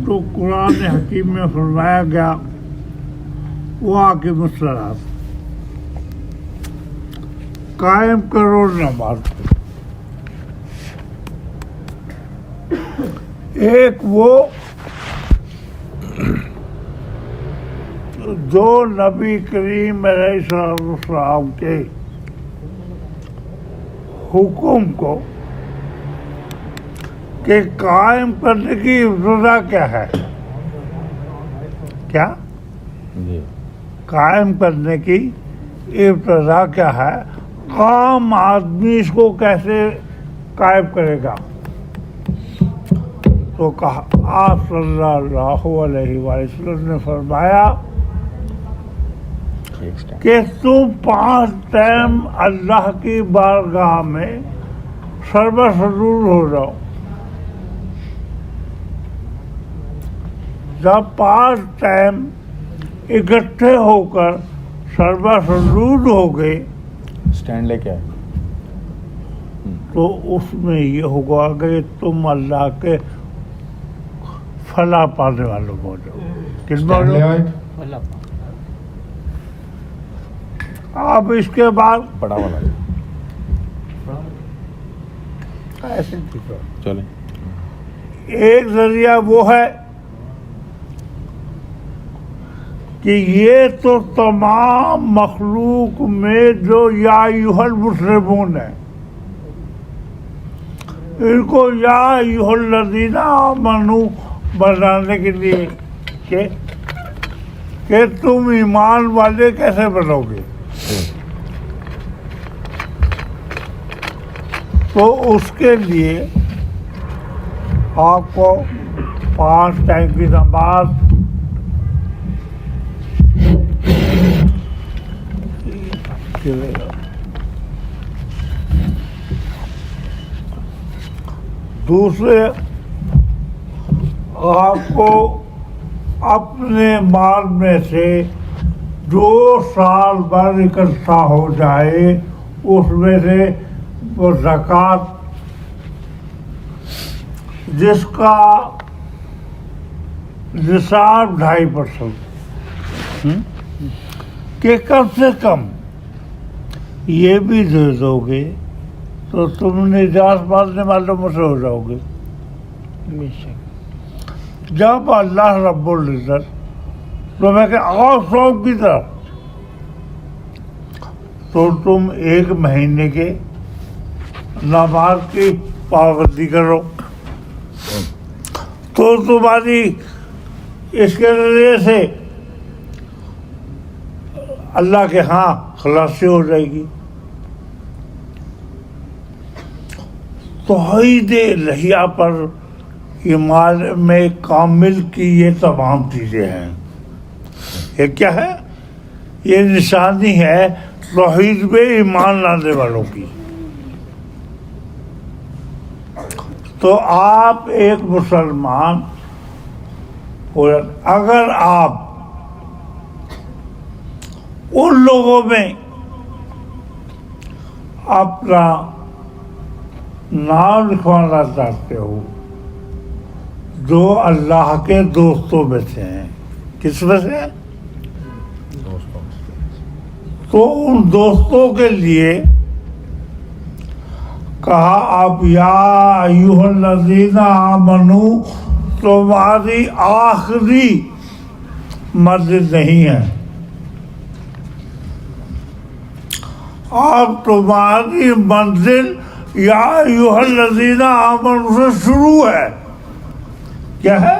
تو قرآن حکیم میں فرمایا گیا واقعی الصلاۃ، قائم کرو نماز کو۔ ایک وہ جو نبی کریم علیہ السلام کے حکم کو کہ قائم کرنے کی ابتدا کیا ہے، کیا قائم کرنے کی ابتدا کیا ہے، عام آدمی اس کو کیسے قائم کرے گا؟ تو کہا آپ صلی اللہ علیہ وسلم نے فرمایا کہ تم 5 ٹائم اللہ کی بارگاہ میں سربہ سرور ہو جاؤ۔ جب 5 ٹائم اکٹھے ہو کر سربہ سرور ہو گئے اسٹینڈ لے کے آئے تو اس میں یہ ہوگا کہ تم اللہ کے فلاح پانے والوں ہو جاؤ۔ کس میں ہو جاؤ؟ آپ اس کے بعد بڑا والا ایسے چلیں۔ ایک ذریعہ وہ ہے کہ یہ تو تمام مخلوق میں جو یا ایھا المسلمون ہے، ان کو یا ایھا الذین آمنوا بنانے کے لیے کہ تم ایمان والے کیسے بنو گے، تو اس کے لیے آپ کو 5 ٹائم کی نماز دوسرے آپ کو اپنے مال میں سے جو سال بھر اکٹھا ہو جائے اس میں سے وہ زکوٰۃ جس کا نصاب 2.5% کہ کم سے کم یہ بھی دے دو گے تو تم نجات ماننے والوں میں سے ہو جاؤ گے۔ جب اللہ رب العزت تمہیں کہ اور سوم کی طرف، تو تم 1 مہینے کے نماز کی پابندی کرو تو تمہاری اس کے ذریعے سے اللہ کے ہاں خلاصی ہو جائے گی۔ توحید الہیہ پر ایمان میں کامل کی یہ تمام چیزیں ہیں۔ یہ کیا ہے؟ یہ نشانی ہے توحید میں ایمان لانے والوں کی۔ تو آپ ایک مسلمان اگر آپ ان لوگوں میں اپنا نام لکھوانا چاہتے ہو جو اللہ کے دوستوں میں سے ہیں، کس میں سے؟ تو ان دوستوں کے لیے کہا آپ یا ایھا الذین آمنوا تمہاری آخری منزل نہیں ہے، آپ تمہاری منزل یا ایھا الذین آمنوا سے شروع ہے۔ کیا ہے؟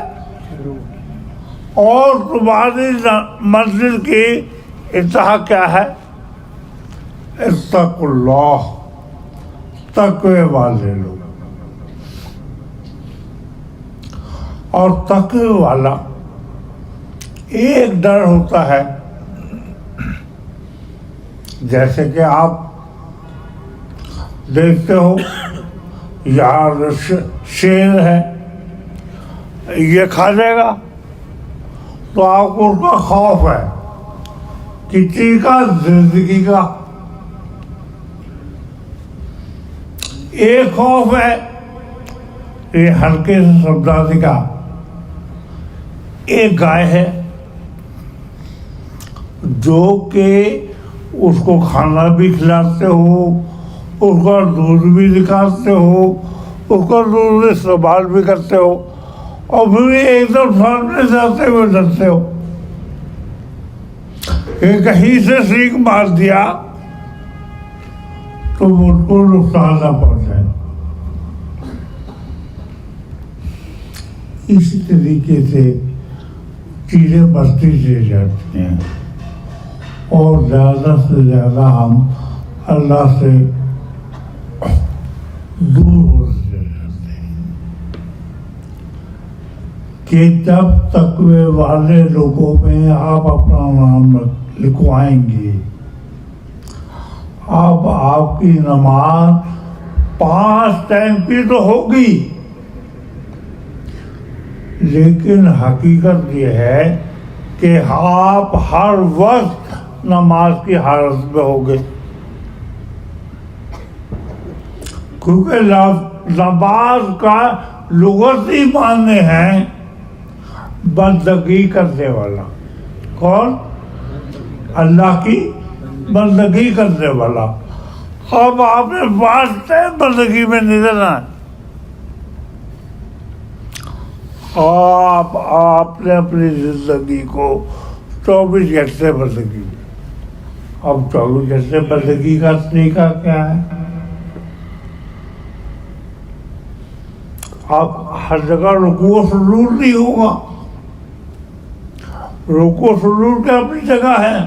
اور تمہاری منزل کی انتہا کیا ہے؟ اتقوا اللہ، تقوی والے لوگ۔ اور تقوی والا ایک ڈر ہوتا ہے، جیسے کہ آپ دیکھتے ہو یار شیر ہے، یہ کھا جائے گا تو آپ کو اس کا خوف ہے، کسی کا زندگی کا ایک خوف ہے، یہ ہلکے سے سمجھانے کا ایک گائے ہے جو کہ اس کو کھانا بھی کھلاتے ہو، اس کا دودھ بھی نکالتے ہو، اس کا دودھ استعمال بھی کرتے ہو، اور پھر ایک دم سامنے جاتے ہوئے ڈرتے ہو کہ کہیں سے سینگ مار دیا تو ان کو نقصان نہ پہنچائے۔ اسی طریقے سے چیزیں بڑھتی چلی جاتی ہیں اور زیادہ سے زیادہ ہم اللہ سے دور ہوتے جاتے ہیں کہ جب تقوی والے لوگوں میں آپ اپنا نام لکھوائیں گے، اب آپ کی نماز 5 ٹائم کی تو ہوگی، لیکن حقیقت یہ ہے کہ آپ ہر وقت نماز کی حالت میں ہوگے، کیونکہ نماز کا لغتی معنی ہے بندگی کرنے والا۔ کون؟ اللہ کی بندگی کرنے والا۔ اب آپ نے 5 ٹائم بندگی میں نظر آئے، آپ نے اپنی زندگی کو 24 گھنٹے بندگی میں، اب 24 گھنٹے بندگی کا طریقہ کیا ہے؟ آپ ہر جگہ رکوع و سجود نہیں ہوگا، رکوع و سجود کی اپنی جگہ ہے،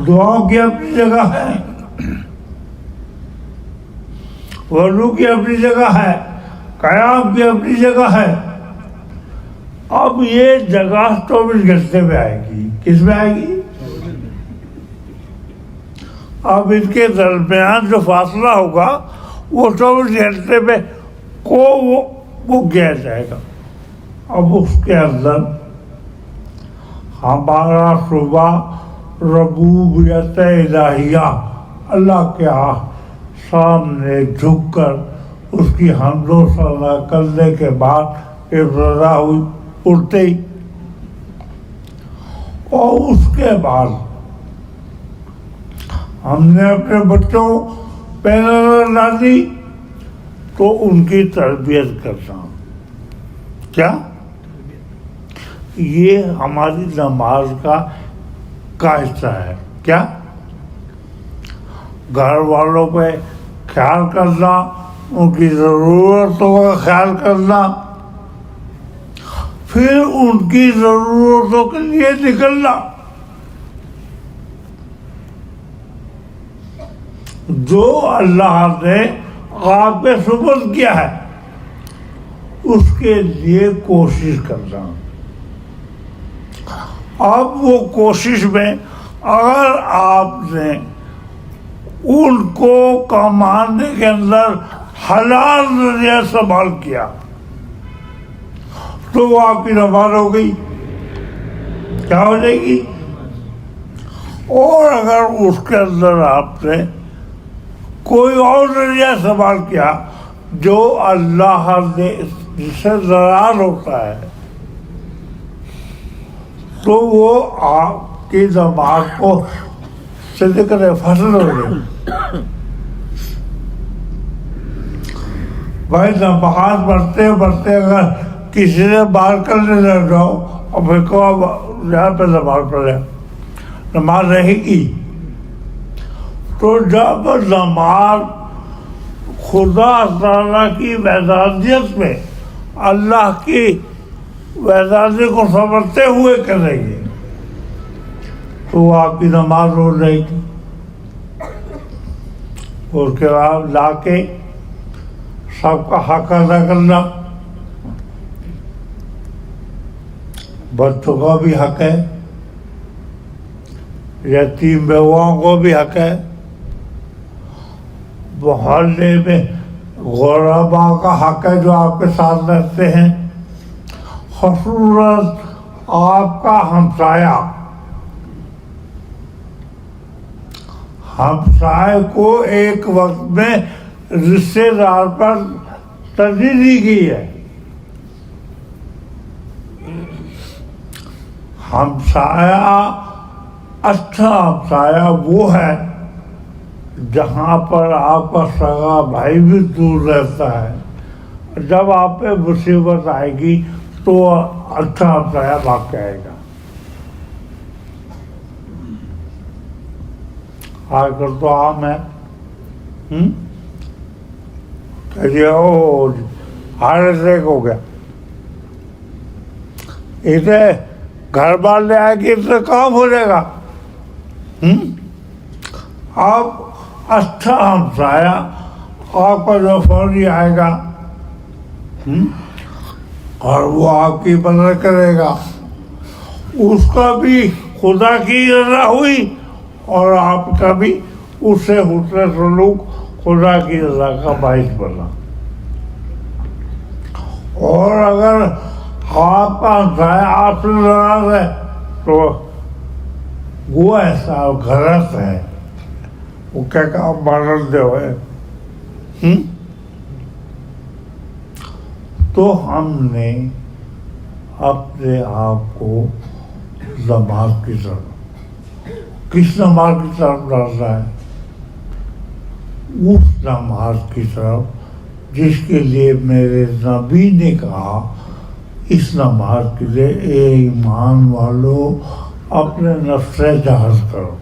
دعا کی اپنی جگہ ہے، وضو کی اپنی جگہ ہے، قیام کی اپنی جگہ ہے۔ اب یہ جگہ 24 گھنٹے میں آئے گی، کس میں آئے گی؟ اب ان کے درمیان جو فاصلہ ہوگا وہ 24 گھنٹے میں وہ گیا جائے گا۔ اب اس کے اندر ہمارا صبح ربوبیت الہیہ اللہ کے سامنے جھک کر اس کی حمد و ثنا کرنے کے بعد ابتدا ہوئی اٹھتے ہی، اور اس کے بعد ہم نے اپنے بچوں پہ نظر ڈالی تو ان کی تربیت کرنا۔ کیا؟ یہ ہماری نماز کا حصہ ہے۔ کیا؟ گھر والوں پہ خیال کرنا، ان کی ضرورتوں کا خیال کرنا، پھر ان کی ضرورتوں کے لیے نکلنا۔ جو اللہ نے آپ پہ سپرد کیا ہے اس کے لیے کوشش کرنا۔ اب وہ کوشش میں اگر آپ نے ان کو کمانے کے اندر حلال ذریعہ استعمال کیا تو وہ آپ کی نماز ہو گئی، کیا ہو جائے گی؟ اور اگر اس کے اندر آپ نے کوئی اور ذریعہ استعمال کیا جو اللہ نے جس سے ضرار ہوتا ہے تو وہ آپ کی نماز کو صدقہ فصل ہو گئی۔ بھائی نماز پڑھتے پڑھتے اگر کسی نے بات کرنے لگ جاؤ اور پھر کہو یہاں پہ نماز پڑھے، نماز رہے گی؟ تو جب نماز خدا تعالیٰ کی وحدانیت میں اللہ کی وحدانیت کو سمجھتے ہوئے کریں گے تو وہ آپ کی نماز ہو جائے گی۔ اس کے بعد لا کے سب کا حق ادا کرنا، بچوں کا بھی حق ہے، یتیم بیواؤں کو بھی حق ہے، محلے میں غرباء کا حق ہے جو آپ کے ساتھ رہتے ہیں، خصوصاً آپ کا ہمسائے کو ایک وقت میں رشتے دار پر ترجیح دی گئی ہے۔ ہمسایہ اچھا ہمسایہ وہ ہے جہاں پر آپ کا سگا بھائی بھی دور رہتا ہے، جب آپ پہ مصیبت آئے گی تو اچھا ہمسایہ بھاگ کے آئے گا۔ آج کل تو عام ہے کہ ہارٹ اٹیک ہو گیا، اسے گھر بار لے آئے گی، اس سے کام ہو جائے گا۔ آپ اچھا ہمسایہ آپ کا جو فوری آئے گا اور وہ آپ کی مدد کرے گا، اس کا بھی خدا کی رضا ہوئی اور آپ کا بھی اس سے حسن سلوک خدا کی رضا کا باعث بنا۔ اور اگر آپ کا ہمسایہ آپ سے ناراض ہے تو وہ ایسا غلط ہے، وہ کیا کام مانند دے ہوئے۔ تو ہم نے اپنے آپ کو نماز کی طرف، کس نماز کی طرف ڈالنا ہے؟ اس نماز کی طرف جس کے لیے میرے نبی نے کہا اس نماز کے لیے اے ایمان والو اپنے نفس سے جہاد کرو،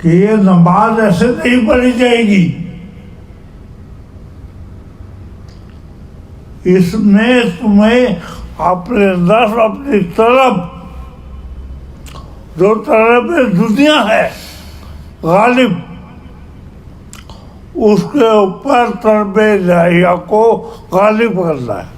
کہ یہ نماز ایسے نہیں پڑھی جائے گی، اس میں تمہیں اپنے نفس، اپنی طلب، جو طلب دنیا ہے غالب، اس کے اوپر طلب الہیہ کو غالب کرنا ہے۔